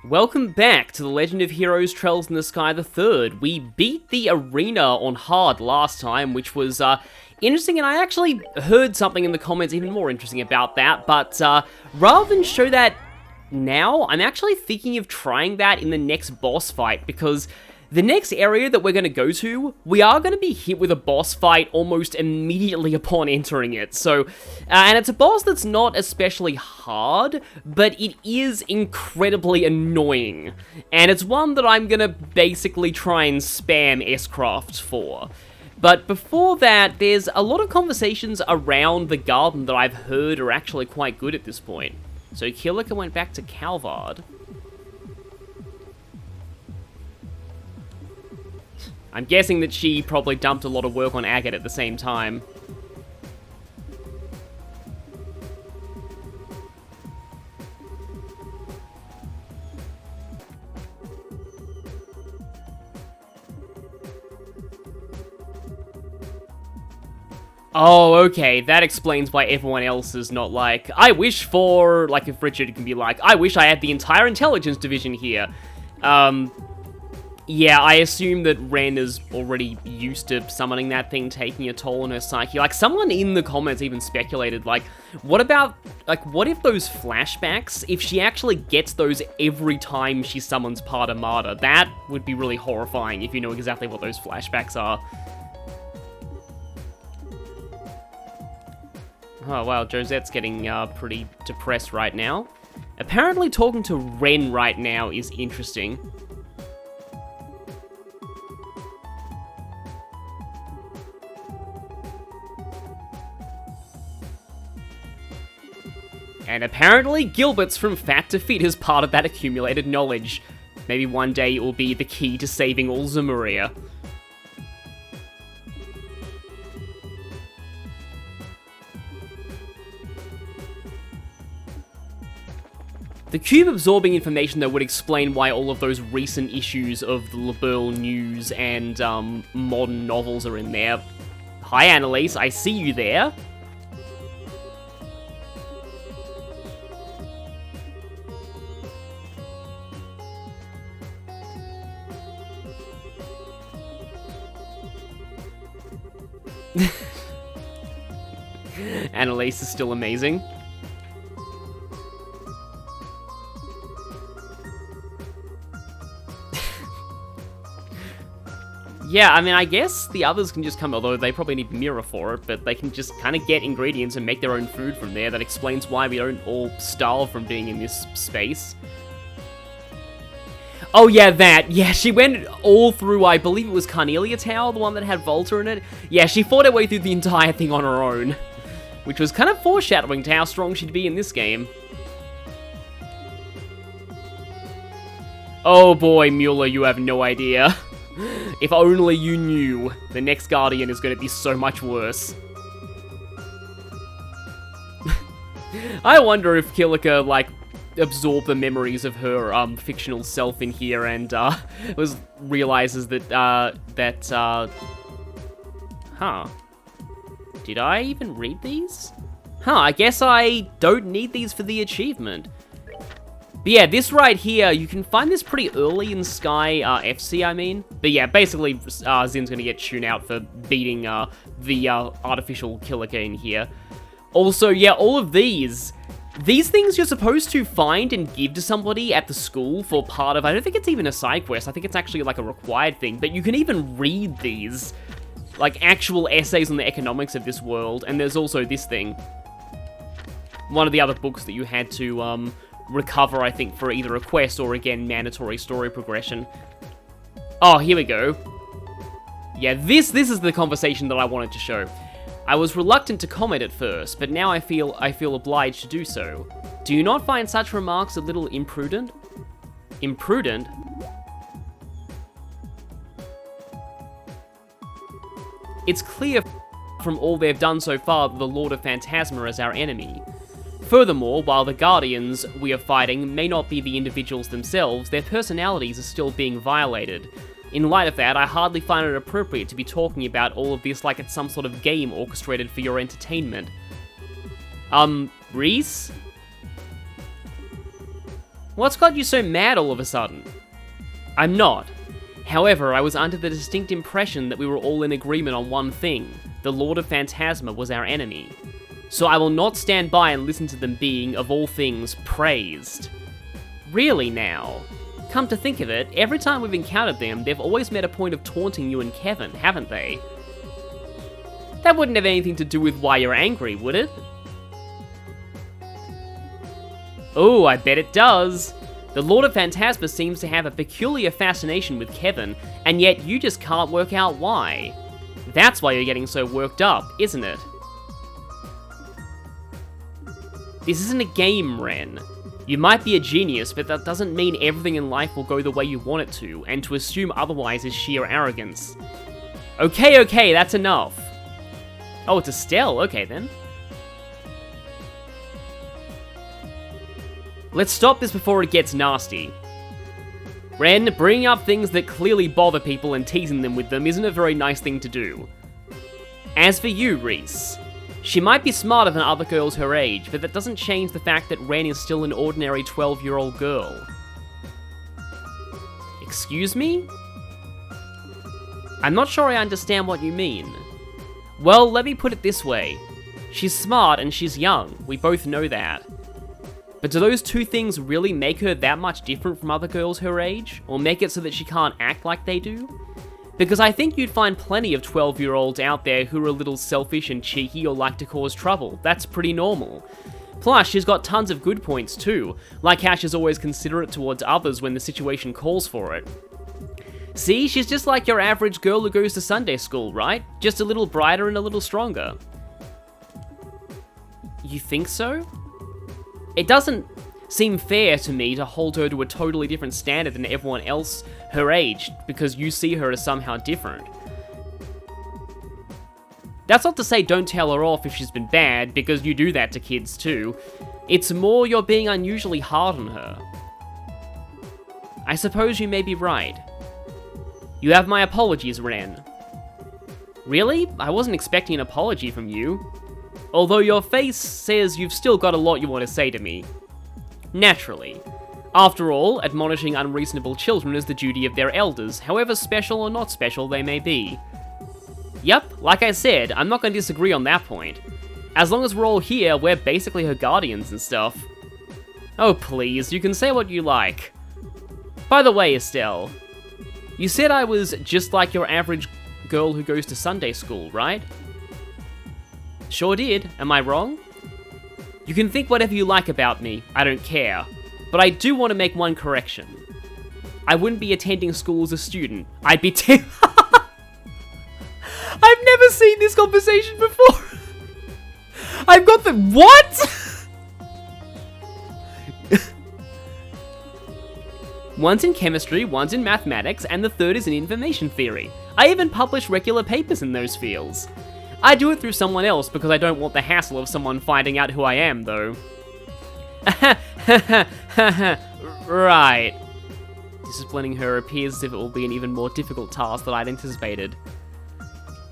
Welcome back to The Legend of Heroes Trails in the Sky the Third. We beat the arena on hard last time, which was interesting, and I actually heard something in the comments even more interesting about that, but rather than show that now, I'm actually thinking of trying that in the next boss fight, because the next area that we're going to go to, we are going to be hit with a boss fight almost immediately upon entering it. So, and it's a boss that's not especially hard, but it is incredibly annoying. And it's one that I'm going to basically try and spam S-Craft for. But before that, there's a lot of conversations around the garden that I've heard are actually quite good at this point. So Kilika went back to Calvard. I'm guessing that she probably dumped a lot of work on Agate at the same time. Oh, okay, that explains why everyone else is not like, I wish for, like if Richard can be like, I wish I had the entire intelligence division here. Yeah, I assume that Ren is already used to summoning that thing taking a toll on her psyche. Like, someone in the comments even speculated, like, what about, like, what if those flashbacks, if she actually gets those every time she summons Part Armada? That would be really horrifying if you know exactly what those flashbacks are. Oh, wow, Josette's getting pretty depressed right now. Apparently talking to Ren right now is interesting. And apparently Gilbert's from Fat to Fit is part of that accumulated knowledge. Maybe one day it will be the key to saving all Zemuria. The cube absorbing information though would explain why all of those recent issues of the Liberl News and modern novels are in there. Hi Annalise, I see you there. Annalise is still amazing. Yeah, I mean, I guess the others can just come, although they probably need Mira for it, but they can just kind of get ingredients and make their own food from there. That explains why we don't all starve from being in this space. Oh yeah, that. Yeah, she went all through, I believe it was Carnelia Tower, the one that had Volta in it. Yeah, she fought her way through the entire thing on her own, which was kind of foreshadowing to how strong she'd be in this game. Oh boy, Mueller, you have no idea. If only you knew, the next Guardian is going to be so much worse. I wonder if Kilika, like, absorbed the memories of her, fictional self in here and, realizes that, huh. Did I even read these? Huh, I guess I don't need these for the achievement. But yeah, this right here, you can find this pretty early in Sky FC, I mean. But yeah, basically, Zin's gonna get tuned out for beating the artificial Kilika in here. Also, yeah, all of these things you're supposed to find and give to somebody at the school for part of, I don't think it's even a side quest, I think it's actually like a required thing, but you can even read these, like actual essays on the economics of this world, and there's also this thing. One of the other books that you had to, recover, I think, for either a quest or, again, mandatory story progression. Oh, here we go. Yeah, this is the conversation that I wanted to show. I was reluctant to comment at first, but now I feel obliged to do so. Do you not find such remarks a little imprudent? Imprudent? It's clear from all they've done so far that the Lord of Phantasma is our enemy. Furthermore, while the Guardians we are fighting may not be the individuals themselves, their personalities are still being violated. In light of that, I hardly find it appropriate to be talking about all of this like it's some sort of game orchestrated for your entertainment. Reese? What's got you so mad all of a sudden? I'm not. However, I was under the distinct impression that we were all in agreement on one thing. The Lord of Phantasma was our enemy. So I will not stand by and listen to them being, of all things, praised. Really now? Come to think of it, every time we've encountered them, they've always made a point of taunting you and Kevin, haven't they? That wouldn't have anything to do with why you're angry, would it? Oh, I bet it does. The Lord of Phantasma seems to have a peculiar fascination with Kevin, and yet you just can't work out why. That's why you're getting so worked up, isn't it? This isn't a game, Ren. You might be a genius, but that doesn't mean everything in life will go the way you want it to, and to assume otherwise is sheer arrogance. Okay, that's enough. Oh, it's Estelle, okay then. Let's stop this before it gets nasty. Ren, bringing up things that clearly bother people and teasing them with them isn't a very nice thing to do. As for you, Reese, she might be smarter than other girls her age, but that doesn't change the fact that Ren is still an ordinary 12-year-old girl. Excuse me? I'm not sure I understand what you mean. Well, let me put it this way. She's smart and she's young, we both know that. But do those two things really make her that much different from other girls her age? Or make it so that she can't act like they do? Because I think you'd find plenty of 12-year-olds out there who are a little selfish and cheeky or like to cause trouble. That's pretty normal. Plus, she's got tons of good points too, like how she's always considerate towards others when the situation calls for it. See, she's just like your average girl who goes to Sunday school, right? Just a little brighter and a little stronger. You think so? It doesn't seem fair to me to hold her to a totally different standard than everyone else her age, because you see her as somehow different. That's not to say don't tell her off if she's been bad, because you do that to kids too. It's more you're being unusually hard on her. I suppose you may be right. You have my apologies, Ren. Really? I wasn't expecting an apology from you. Although your face says you've still got a lot you want to say to me. Naturally. After all, admonishing unreasonable children is the duty of their elders, however special or not special they may be. Yep, like I said, I'm not going to disagree on that point. As long as we're all here, we're basically her guardians and stuff. Oh please, you can say what you like. By the way, Estelle, you said I was just like your average girl who goes to Sunday school, right? Sure did, am I wrong? You can think whatever you like about me, I don't care. But I do want to make one correction. I wouldn't be attending school as a student. I'd be I've never seen this conversation before! I've got the- What?! One's in chemistry, one's in mathematics, and the third is in information theory. I even publish regular papers in those fields. I do it through someone else because I don't want the hassle of someone finding out who I am, though. Right. Disciplining her appears as if it will be an even more difficult task than I'd anticipated.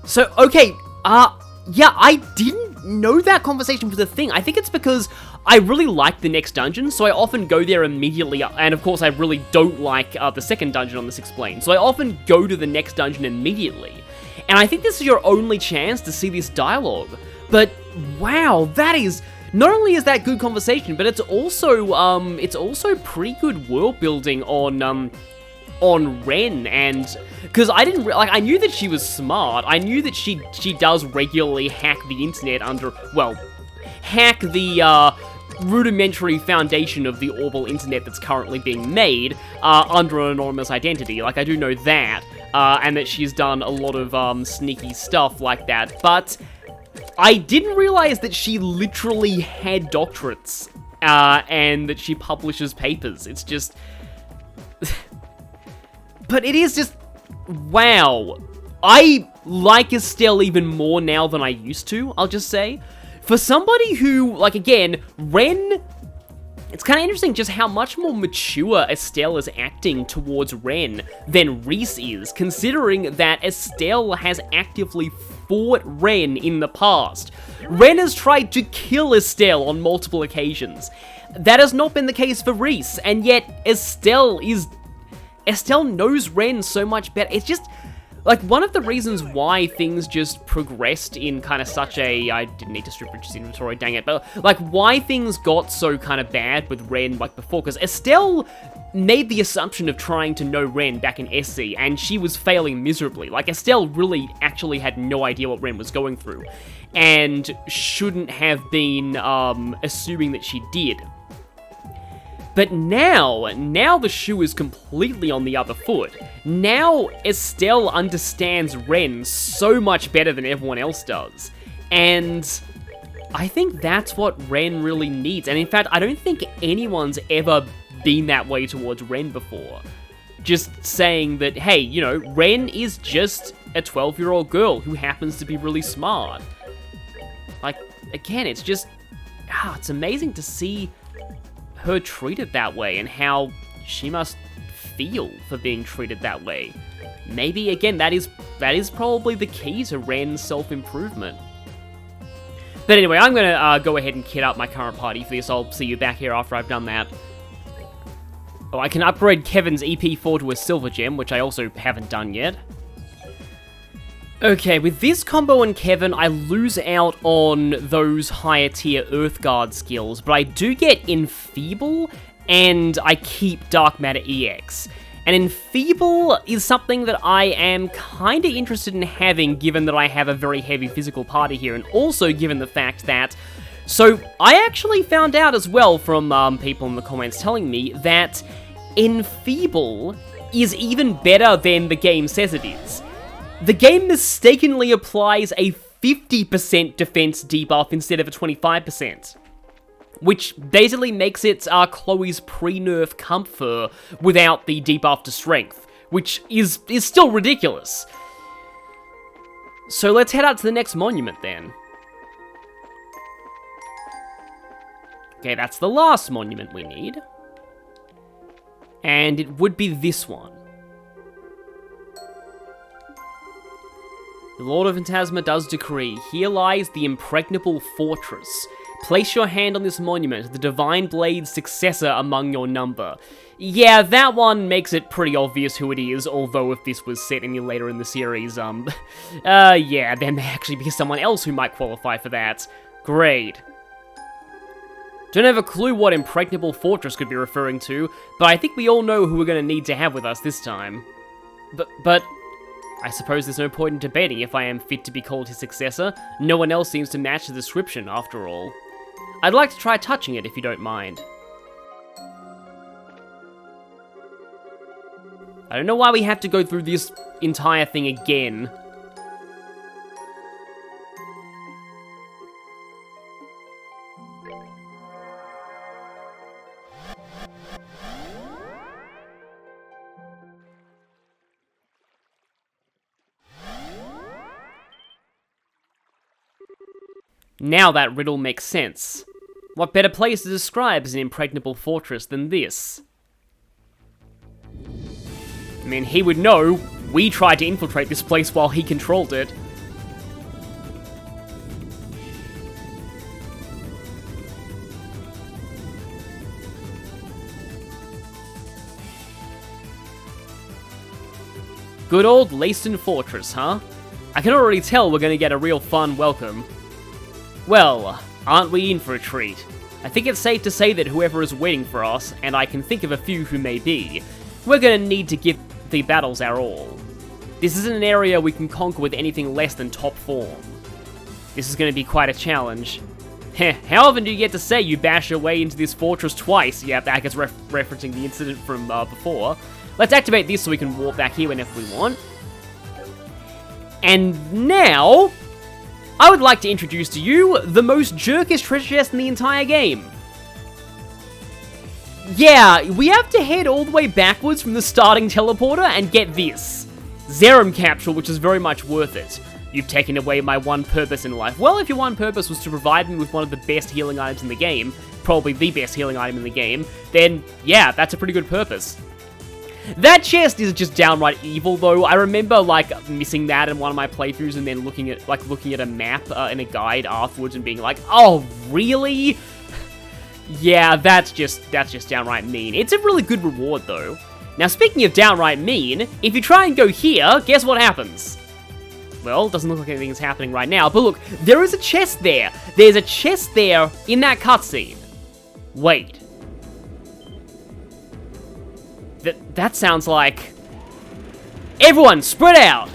So, okay, yeah, I didn't know that conversation was a thing. I think it's because I really like the next dungeon, so I often go there immediately, and of course I really don't like the second dungeon on this Explained, so I often go to the next dungeon immediately. And I think this is your only chance to see this dialogue. But wow, that is, not only is that good conversation, but it's also pretty good world building on Ren, and because I didn't I knew that she was smart. I knew that she does regularly hack the internet hack the rudimentary foundation of the Orbital internet that's currently being made under an anonymous identity. Like, I do know that. And that she's done a lot of sneaky stuff like that, but I didn't realize that she literally had doctorates, and that she publishes papers. It's just... But it is just... Wow. I like Estelle even more now than I used to, I'll just say. For somebody who, like, again, Ren... It's kind of interesting just how much more mature Estelle is acting towards Ren than Reese is, considering that Estelle has actively fought Ren in the past. Ren has tried to kill Estelle on multiple occasions. That has not been the case for Reese, and yet Estelle knows Ren so much better. It's just, like, one of the reasons why things just progressed in kind of such a... I didn't need to strip Rich's inventory, dang it. But, like, why things got so kind of bad with Ren, like, before. Because Estelle made the assumption of trying to know Ren back in SC, and she was failing miserably. Like, Estelle really actually had no idea what Ren was going through, and shouldn't have been assuming that she did. But now the shoe is completely on the other foot. Now Estelle understands Ren so much better than everyone else does. And I think that's what Ren really needs. And in fact, I don't think anyone's ever been that way towards Ren before. Just saying that, hey, you know, Ren is just a 12-year-old girl who happens to be really smart. Like, again, it's just... it's amazing to see her treated that way, and how she must feel for being treated that way. Maybe, again, that is probably the key to Ren's self-improvement. But anyway, I'm gonna go ahead and kit up my current party for this. I'll see you back here after I've done that. Oh, I can upgrade Kevin's EP4 to a silver gem, which I also haven't done yet. Okay, with this combo on Kevin, I lose out on those higher tier Earthguard skills, but I do get Enfeeble, and I keep Dark Matter EX. And Enfeeble is something that I am kinda interested in having, given that I have a very heavy physical party here, and also given the fact that... So, I actually found out as well from people in the comments telling me that Enfeeble is even better than the game says it is. The game mistakenly applies a 50% defense debuff instead of a 25%, which basically makes it Chloe's pre-nerf Comfort without the debuff to strength, which is still ridiculous. So let's head out to the next monument then. Okay, that's the last monument we need. And it would be this one. The Lord of Phantasma does decree, here lies the Impregnable Fortress. Place your hand on this monument, the Divine Blade's successor among your number. Yeah, that one makes it pretty obvious who it is, although if this was set any later in the series, yeah, there may actually be someone else who might qualify for that. Great. Don't have a clue what Impregnable Fortress could be referring to, but I think we all know who we're going to need to have with us this time. But... I suppose there's no point in debating if I am fit to be called his successor. No one else seems to match the description, after all. I'd like to try touching it, if you don't mind. I don't know why we have to go through this entire thing again. Now that riddle makes sense. What better place to describe as an impregnable fortress than this? I mean, he would know. We tried to infiltrate this place while he controlled it. Good old Lacen Fortress, huh? I can already tell we're gonna get a real fun welcome. Well, aren't we in for a treat? I think it's safe to say that whoever is waiting for us, and I can think of a few who may be, we're gonna need to give the battles our all. This isn't an area we can conquer with anything less than top form. This is gonna be quite a challenge. Heh, how often do you get to say you bash your way into this fortress twice? Yeah, I guess referencing the incident from before. Let's activate this so we can warp back here whenever we want. And now, I would like to introduce to you the most jerkish treasure chest in the entire game. Yeah, we have to head all the way backwards from the starting teleporter and get this. Zerum Capsule, which is very much worth it. You've taken away my one purpose in life. Well, if your one purpose was to provide me with one of the best healing items in the game, probably the best healing item in the game, then yeah, that's a pretty good purpose. That chest is just downright evil, though. I remember, like, missing that in one of my playthroughs and then looking at a map in a guide afterwards and being like, oh, really? Yeah, that's just downright mean. It's a really good reward, though. Now, speaking of downright mean, if you try and go here, guess what happens? Well, it doesn't look like anything's happening right now, but look, there is a chest there. There's a chest there in that cutscene. Wait. That sounds like... Everyone, spread out!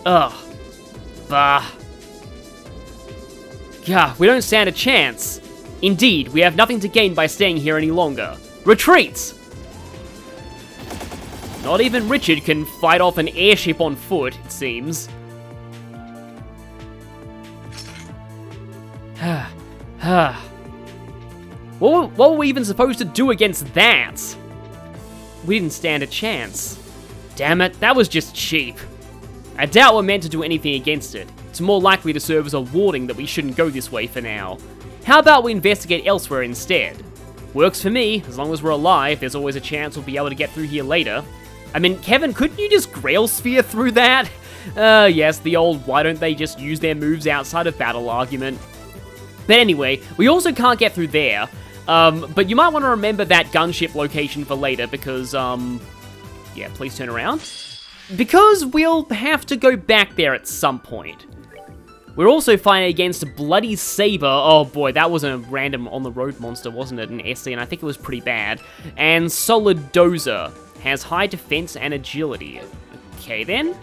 Ugh. Bah. Gah, we don't stand a chance. Indeed, we have nothing to gain by staying here any longer. Retreat! Not even Richard can fight off an airship on foot, it seems. What were we even supposed to do against that? We didn't stand a chance. Damn it, that was just cheap. I doubt we're meant to do anything against it. It's more likely to serve as a warning that we shouldn't go this way for now. How about we investigate elsewhere instead? Works for me, as long as we're alive, there's always a chance we'll be able to get through here later. I mean, Kevin, couldn't you just Grail Sphere through that? Yes, the old why don't they just use their moves outside of battle argument. But anyway, we also can't get through there. But you might want to remember that gunship location for later because, yeah, please turn around. Because we'll have to go back there at some point. We're also fighting against Bloody Saber. Oh boy, that was a random on-the-road monster, wasn't it? An SC, and I think it was pretty bad. And Solid Dozer has high defense and agility. Okay then.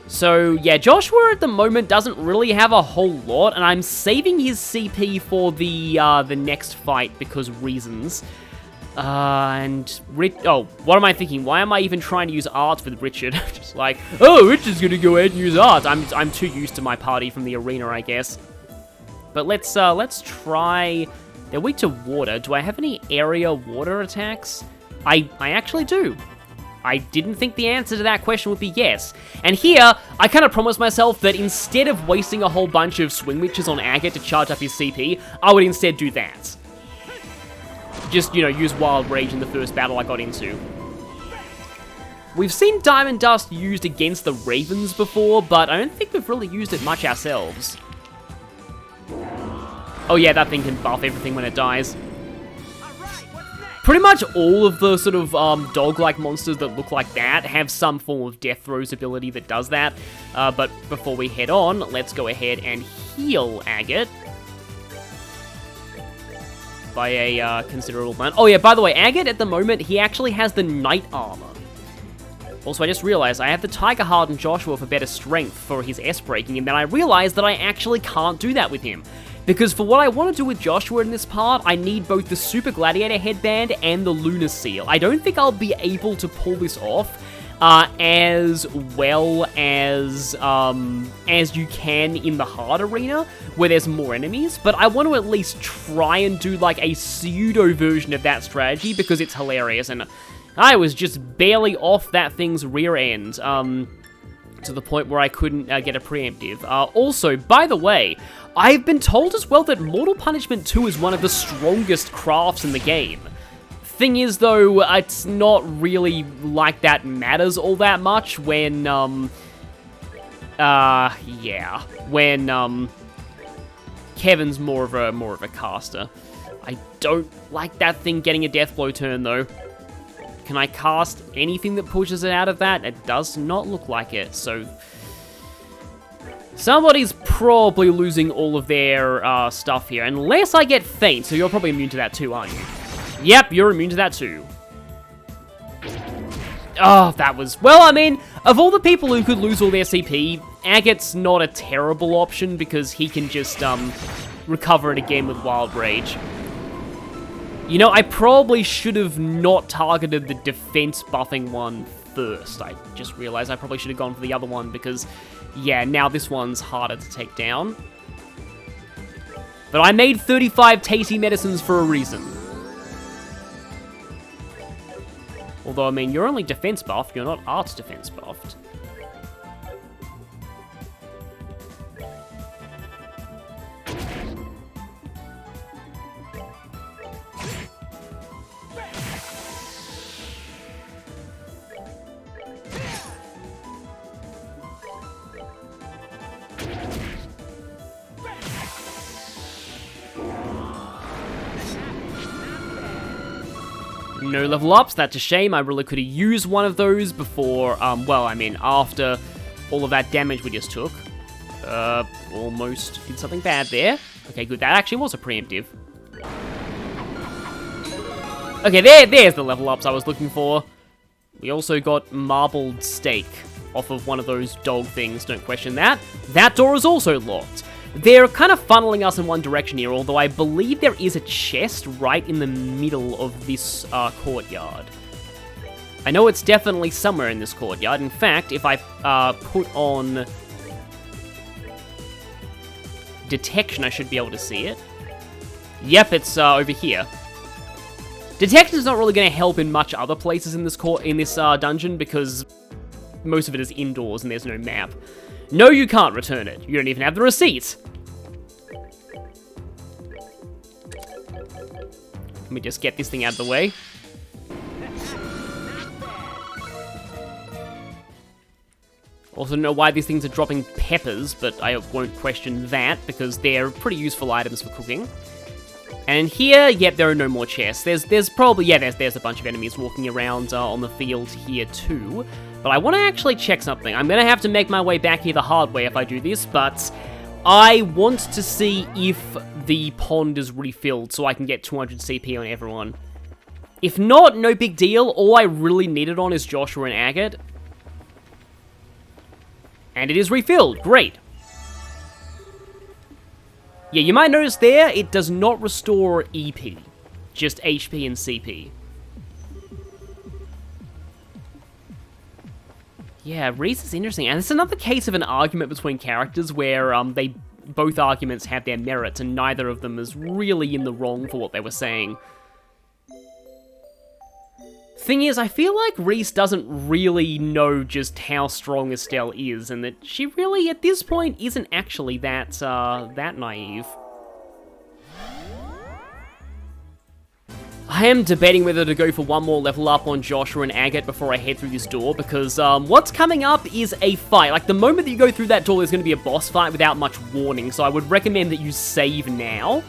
So yeah, Joshua at the moment doesn't really have a whole lot, and I'm saving his CP for the next fight because reasons. Oh, what am I thinking? Why am I even trying to use arts with Richard? Just like, oh, Richard's gonna go ahead and use arts. I'm too used to my party from the arena, I guess. But let's try. They're weak to water. Do I have any area water attacks? I actually do. I didn't think the answer to that question would be yes. And here, I kind of promised myself that instead of wasting a whole bunch of swing witches on Agate to charge up his CP, I would instead do that. Just, you know, use Wild Rage in the first battle I got into. We've seen Diamond Dust used against the Ravens before, but I don't think we've really used it much ourselves. Oh yeah, that thing can buff everything when it dies. Pretty much all of the sort of dog-like monsters that look like that have some form of Death Throes ability that does that. But before we head on, let's go ahead and heal Agate. By a considerable amount. Oh yeah, by the way, Agate at the moment, he actually has the Knight Armor. Also, I just realized I have the Tiger Heart and Joshua for better strength for his S-breaking, and then I realized that I actually can't do that with him. Because for what I want to do with Joshua in this part, I need both the Super Gladiator Headband and the Lunar Seal. I don't think I'll be able to pull this off as well as you can in the hard arena, where there's more enemies, but I want to at least try and do like a pseudo version of that strategy because it's hilarious, and I was just barely off that thing's rear end, to the point where I couldn't get a preemptive. Also, by the way, I've been told as well that Mortal Punishment 2 is one of the strongest crafts in the game. Thing is, though, it's not really like that matters all that much when, when, Kevin's more of a caster. I don't like that thing getting a death blow turn, though. Can I cast anything that pushes it out of that? It does not look like it, so... Somebody's probably losing all of their stuff here, unless I get Faint, so you're probably immune to that too, aren't you? Yep, you're immune to that too. Oh, that was... Well, I mean, of all the people who could lose all their CP, Agate's not a terrible option because he can just recover it again with Wild Rage. You know, I probably should have not targeted the defense buffing one first. I just realized I probably should have gone for the other one because, yeah, now this one's harder to take down. But I made 35 tasty medicines for a reason. Although, I mean, you're only defense buffed, you're not arts defense buffed. No level ups, that's a shame. I really could have used one of those before, after all of that damage we just took. Almost did something bad there. Okay, good, that actually was a preemptive. Okay, there's the level ups I was looking for. We also got marbled steak off of one of those dog things, don't question that. That door is also locked. They're kind of funneling us in one direction here, although I believe there is a chest right in the middle of this courtyard. I know it's definitely somewhere in this courtyard. In fact, if I put on detection, I should be able to see it. Yep, it's over here. Detection is not really going to help in much other places in this dungeon because most of it is indoors and there's no map. No, you can't return it. You don't even have the receipt. Let me just get this thing out of the way. Also, don't know why these things are dropping peppers, but I won't question that because they're pretty useful items for cooking. And here, yep, there are no more chests. There's probably, yeah, there's a bunch of enemies walking around on the field here too. But I want to actually check something. I'm going to have to make my way back here the hard way if I do this, but I want to see if the pond is refilled so I can get 200 CP on everyone. If not, no big deal. All I really need it on is Joshua and Agate. And it is refilled. Great. Yeah, you might notice there, it does not restore EP. Just HP and CP. Yeah, Reese is interesting. And it's another case of an argument between characters where both arguments have their merits and neither of them is really in the wrong for what they were saying. Thing is, I feel like Reese doesn't really know just how strong Estelle is, and that she really, at this point, isn't actually that naive. I am debating whether to go for one more level up on Joshua and Agate before I head through this door, because what's coming up is a fight. Like, the moment that you go through that door, there's going to be a boss fight without much warning, so I would recommend that you save now.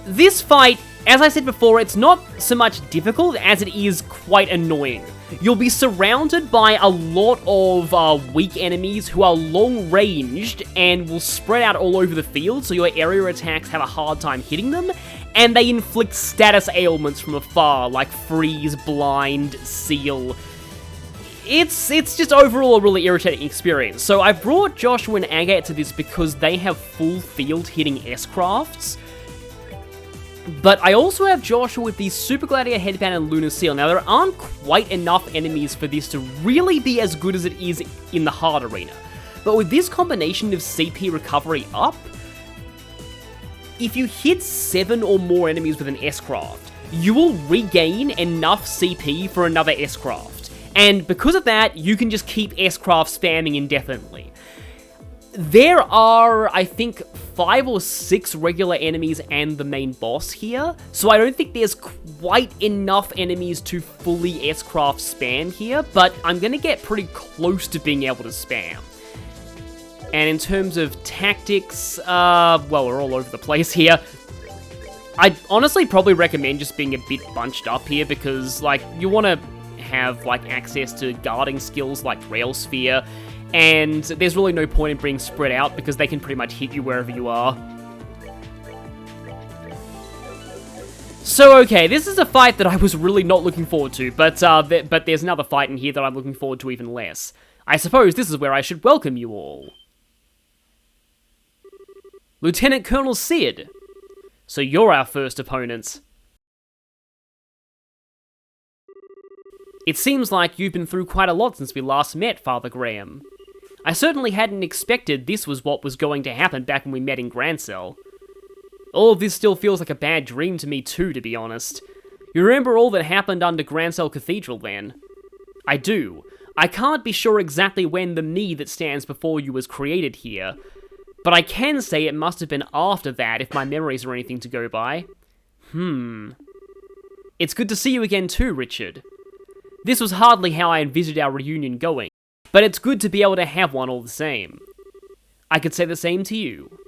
This fight, as I said before, it's not so much difficult as it is quite annoying. You'll be surrounded by a lot of weak enemies who are long-ranged and will spread out all over the field, so your area attacks have a hard time hitting them, and they inflict status ailments from afar, like freeze, blind, seal. It's just overall a really irritating experience. So I brought Joshua and Agate to this because they have full field hitting S-crafts. But I also have Joshua with the Super Gladiator Headband and Lunar Seal. Now, there aren't quite enough enemies for this to really be as good as it is in the hard arena. But with this combination of CP recovery up, if you hit 7 or more enemies with an S-craft, you will regain enough CP for another S-craft. And because of that, you can just keep S-craft spamming indefinitely. There are, I think, 5 or 6 regular enemies and the main boss here, so I don't think there's quite enough enemies to fully S-craft spam here, but I'm gonna get pretty close to being able to spam. And in terms of tactics, well, we're all over the place here. I'd honestly probably recommend just being a bit bunched up here, because, like, you want to have, like, access to guarding skills like Rail Sphere, and there's really no point in being spread out because they can pretty much hit you wherever you are. So, okay, this is a fight that I was really not looking forward to, but there's another fight in here that I'm looking forward to even less. I suppose this is where I should welcome you all. Lieutenant Colonel Sid. So you're our first opponent. It seems like you've been through quite a lot since we last met, Father Graham. I certainly hadn't expected this was what was going to happen back when we met in Grancel. All of this still feels like a bad dream to me too, to be honest. You remember all that happened under Grancel Cathedral then? I do. I can't be sure exactly when the me that stands before you was created here, but I can say it must have been after that if my memories are anything to go by. It's good to see you again too, Richard. This was hardly how I envisaged our reunion going, but it's good to be able to have one all the same. I could say the same to you.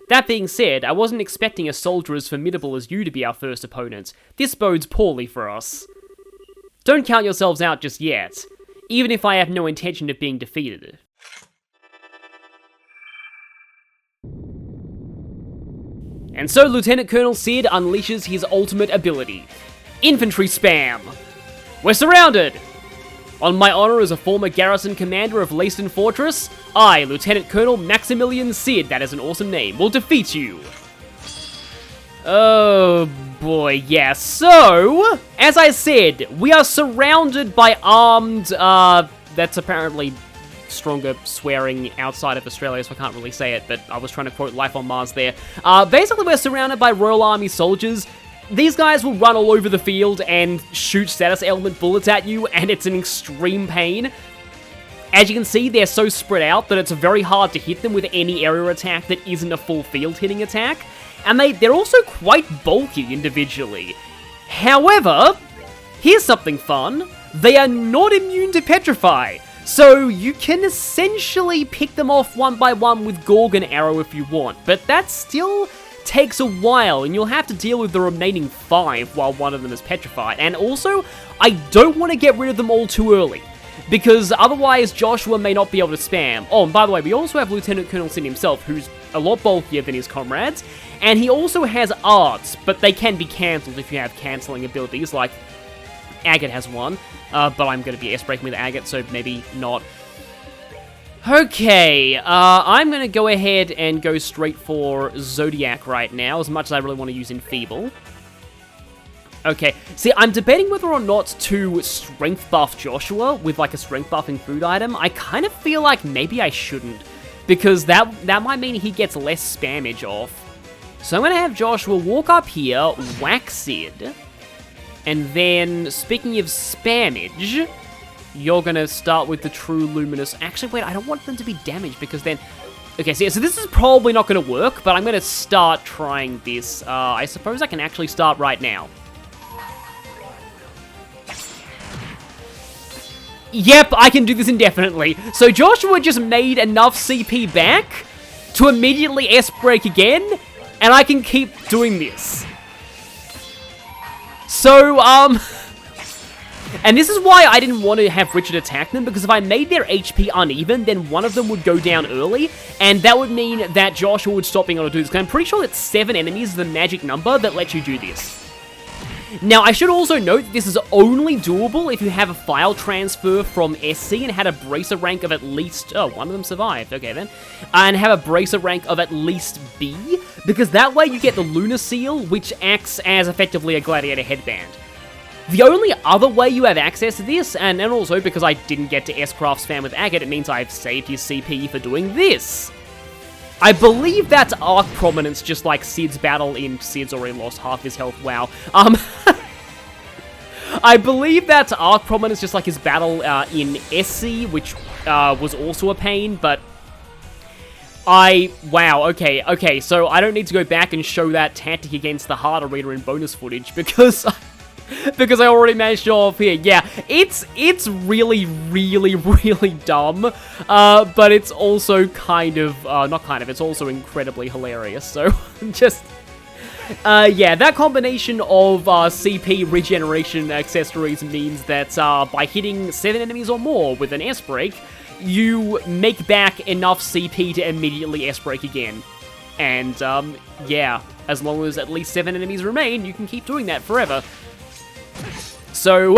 That being said, I wasn't expecting a soldier as formidable as you to be our first opponent. This bodes poorly for us. Don't count yourselves out just yet, even if I have no intention of being defeated. And so Lieutenant Colonel Sid unleashes his ultimate ability. Infantry spam! We're surrounded! On my honor as a former garrison commander of Leyston Fortress, I, Lieutenant Colonel Maximilian Sid, that is an awesome name, will defeat you. Oh boy, yeah. So, as I said, we are surrounded by armed, that's apparently stronger swearing outside of Australia, so I can't really say it, but I was trying to quote Life on Mars there. Basically, we're surrounded by Royal Army soldiers. These guys will run all over the field and shoot status element bullets at you, and it's an extreme pain. As you can see, they're so spread out that it's very hard to hit them with any area attack that isn't a full field hitting attack, and they're also quite bulky individually. However, here's something fun. They are not immune to petrify, so you can essentially pick them off one by one with Gorgon Arrow if you want, but that still takes a while, and you'll have to deal with the remaining 5 while one of them is petrified. And also, I don't want to get rid of them all too early, because otherwise Joshua may not be able to spam. Oh, and by the way, we also have Lieutenant Colonel Sin himself, who's a lot bulkier than his comrades, and he also has arts, but they can be cancelled if you have cancelling abilities, like Agate has one, but I'm going to be S-breaking with Agate, so maybe not. Okay, I'm going to go ahead and go straight for Zodiac right now, as much as I really want to use Enfeeble. Okay, see, I'm debating whether or not to strength buff Joshua with, like, a strength buffing food item. I kind of feel like maybe I shouldn't, because that might mean he gets less spammage off. So I'm going to have Joshua walk up here, whack Sid, and then, speaking of spammage, you're going to start with the True Luminous. Actually, wait, I don't want them to be damaged, because then... Okay, so this is probably not going to work, but I'm going to start trying this. I suppose I can actually start right now. Yep, I can do this indefinitely. So Joshua just made enough CP back to immediately S-break again, and I can keep doing this. So, and this is why I didn't want to have Richard attack them, because if I made their HP uneven, then one of them would go down early, and that would mean that Joshua would stop being able to do this, because I'm pretty sure that 7 enemies is the magic number that lets you do this. Now, I should also note that this is only doable if you have a file transfer from SC and had a bracer rank of at least... Oh, one of them survived. Okay, then. And have a bracer rank of at least B, because that way you get the Lunar Seal, which acts as effectively a gladiator headband. The only other way you have access to this, and also because I didn't get to S-Craft spam with Agate, it means I've saved his CP for doing this. I believe that's Arc Prominence, just like Sid's battle in Sid's already lost half his health, wow. I believe that's Arc Prominence, just like his battle in SC, which was also a pain, but... Wow, okay, so I don't need to go back and show that tactic against the Heart Arena in bonus footage, because... because I already managed to show off here. Yeah, it's really, really, really dumb, but it's also kind of, not kind of, it's also incredibly hilarious, so just, yeah, that combination of CP regeneration accessories means that by hitting 7 enemies or more with an S-break, you make back enough CP to immediately S-break again. And, yeah, as long as at least 7 enemies remain, you can keep doing that forever. So,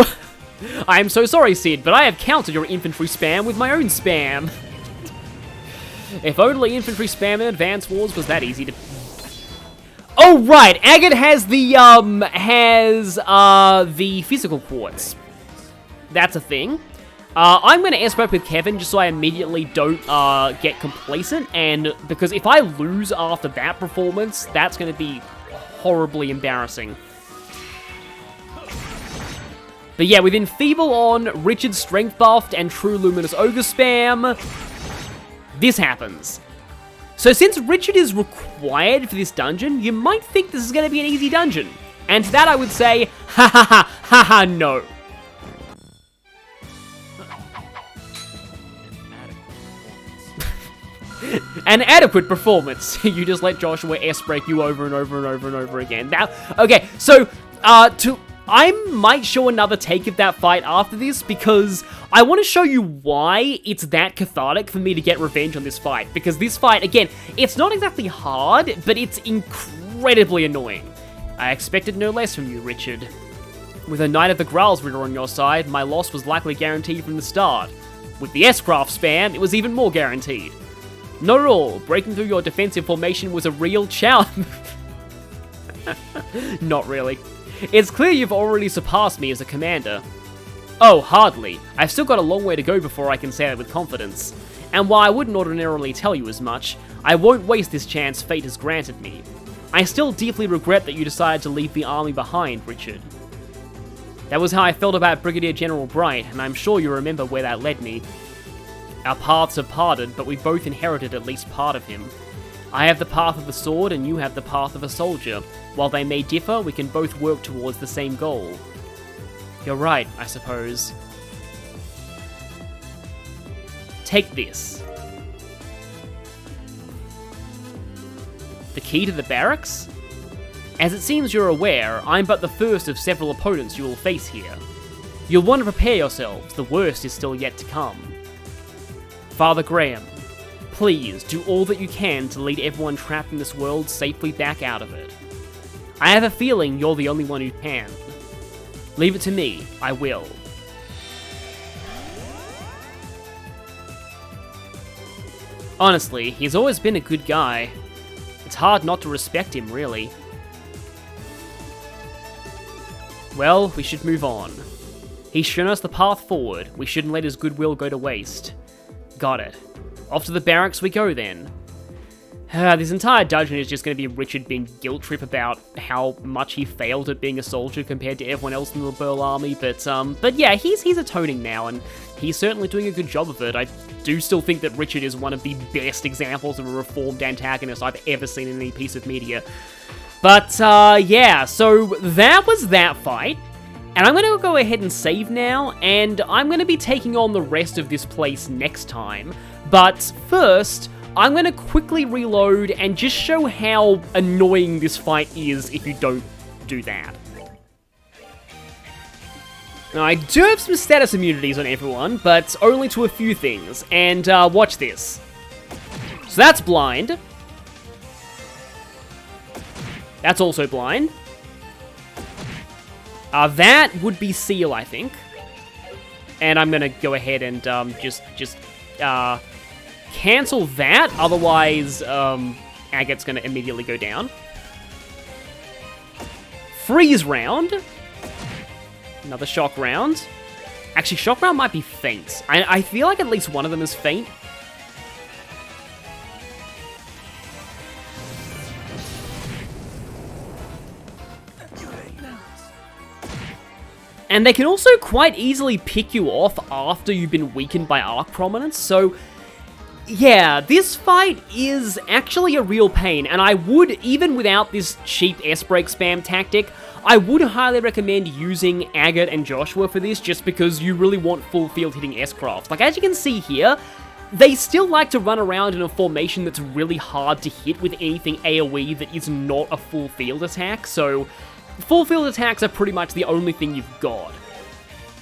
I am so sorry, Sid, but I have countered your infantry spam with my own spam. If only infantry spam in Advance Wars was that easy to... Oh, right, Agate has the physical quartz. That's a thing. I'm going to S-break with Kevin just so I immediately don't get complacent, and because if I lose after that performance, that's going to be horribly embarrassing. But yeah, with Enfeeble on, Richard Strength buffed, and True Luminous Ogre spam, this happens. So since Richard is required for this dungeon, you might think this is going to be an easy dungeon. And to that I would say, ha ha ha, ha ha no. An adequate performance. You just let Joshua S-break you over and over and over and over again. Now, okay, so, I might show another take of that fight after this, because I want to show you why it's that cathartic for me to get revenge on this fight. Because this fight, again, it's not exactly hard, but it's incredibly annoying. I expected no less from you, Richard. With a Knight of the Growls Ritter on your side, my loss was likely guaranteed from the start. With the S-Craft spam, it was even more guaranteed. Not at all. Breaking through your defensive formation was a real challenge. Not really. It's clear you've already surpassed me as a commander. Oh, hardly. I've still got a long way to go before I can say that with confidence. And while I wouldn't ordinarily tell you as much, I won't waste this chance fate has granted me. I still deeply regret that you decided to leave the army behind, Richard. That was how I felt about Brigadier General Bright, and I'm sure you remember where that led me. Our paths have parted, but we both inherited at least part of him. I have the path of the sword, and you have the path of a soldier. While they may differ, we can both work towards the same goal. You're right, I suppose. Take this. The key to the barracks? As it seems you're aware, I'm but the first of several opponents you will face here. You'll want to prepare yourselves, the worst is still yet to come. Father Graham, please do all that you can to lead everyone trapped in this world safely back out of it. I have a feeling you're the only one who can. Leave it to me, I will. Honestly, he's always been a good guy. It's hard not to respect him, really. Well, we should move on. He's shown us the path forward. We shouldn't let his goodwill go to waste. Got it. Off to the barracks we go, then. This entire dungeon is just going to be Richard being guilt-trip about how much he failed at being a soldier compared to everyone else in the Burl army, but yeah, he's atoning now, and he's certainly doing a good job of it. I do still think that Richard is one of the best examples of a reformed antagonist I've ever seen in any piece of media. But, yeah, so that was that fight, and I'm going to go ahead and save now, and I'm going to be taking on the rest of this place next time, but first, I'm going to quickly reload and just show how annoying this fight is if you don't do that. Now, I do have some status immunities on everyone, but only to a few things, and watch this. So that's blind. That's also blind. That would be seal, I think. And I'm gonna go ahead and just cancel that, otherwise Agate's gonna immediately go down. Freeze round. Another shock round. Actually, shock round might be faint. I feel like at least one of them is faint. And they can also quite easily pick you off after you've been weakened by arc prominence, so yeah, this fight is actually a real pain, and I would, even without this cheap S-break spam tactic, I would highly recommend using Agate and Joshua for this, just because you really want full field hitting S-craft. Like, as you can see here, they still like to run around in a formation that's really hard to hit with anything AoE that is not a full field attack, so full field attacks are pretty much the only thing you've got.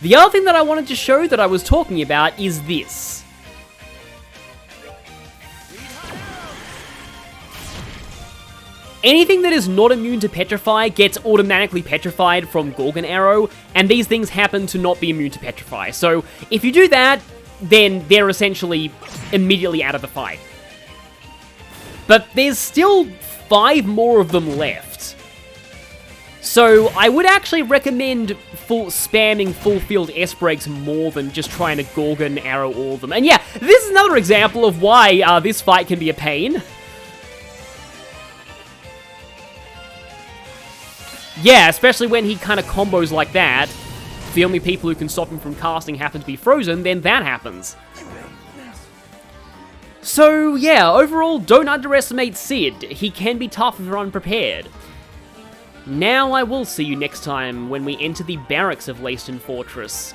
The other thing that I wanted to show that I was talking about is this. Anything that is not immune to Petrify gets automatically petrified from Gorgon Arrow, and these things happen to not be immune to Petrify. So if you do that, then they're essentially immediately out of the fight. But there's still 5 more of them left. So I would actually recommend spamming full field S-breaks more than just trying to Gorgon Arrow all of them. And yeah, this is another example of why this fight can be a pain. Yeah, especially when he kind of combos like that. If the only people who can stop him from casting happen to be frozen, then that happens. So yeah, overall, don't underestimate Sid. He can be tough if you're unprepared. Now I will see you next time when we enter the barracks of Impregnable Fortress.